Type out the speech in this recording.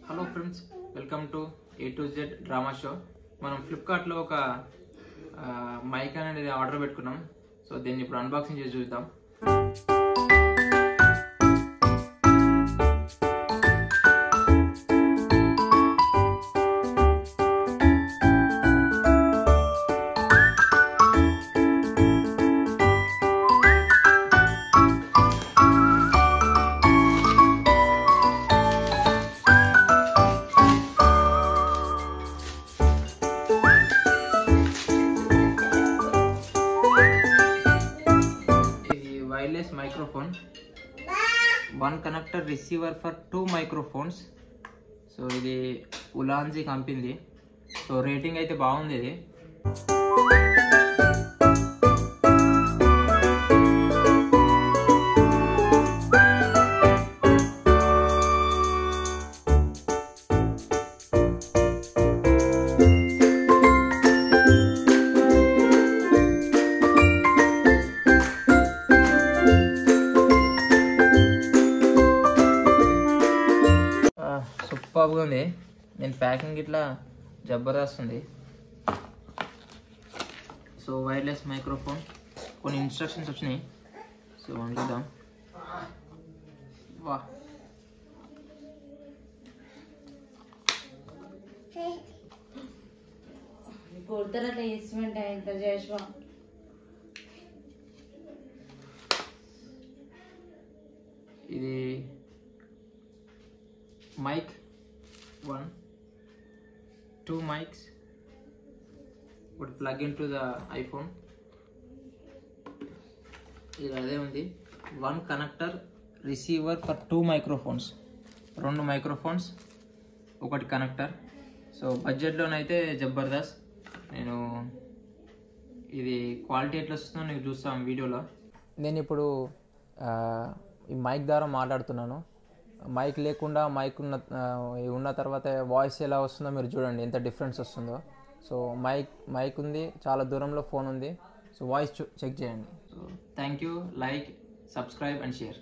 Hello friends, welcome to A to Z drama show. మనం ఫ్లిప్కార్ట్లో ఒక మైక్ అనేది ఆర్డర్ పెట్టుకున్నాం. సో దీన్ని ఇప్పుడు అన్బాక్సింగ్ చేసి చూద్దాం. Wireless microphone, one connector receiver for 2 microphones. So ఇది ఉలాన్జీ కంపెనీ. సో రేటింగ్ అయితే బాగుంది. ఇది సూపర్గా ఉంది. నేను ప్యాకింగ్ ఇట్లా జబర్దస్త్ ఉంది. సో వైర్లెస్ మైక్రోఫోన్, కొన్ని ఇన్స్ట్రక్షన్స్ వచ్చినాయి. సో చూద్దాం. వా, ఇది mic 1, 2 mics would plug into the iPhone. ఇది అదే ఉంది. 1 connector receiver for 2 microphones, 2 microphones, 1 connector. So బడ్జెట్లోనైతే జబర్దస్త్. నేను ఇది క్వాలిటీ ఎట్లా వస్తుందో నీకు చూస్తాను వీడియోలో. నేను ఇప్పుడు ఈ మైక్ ద్వారా మాట్లాడుతున్నాను. మైక్ లేకుండా మైక్ ఉన్న తర్వాత వాయిస్ ఎలా వస్తుందో మీరు చూడండి, ఎంత డిఫరెన్స్ వస్తుందో. సో మైక్ ఉంది, చాలా దూరంలో ఫోన్ ఉంది. సో వాయిస్ చెక్ చేయండి. So thank you. Like, subscribe and share.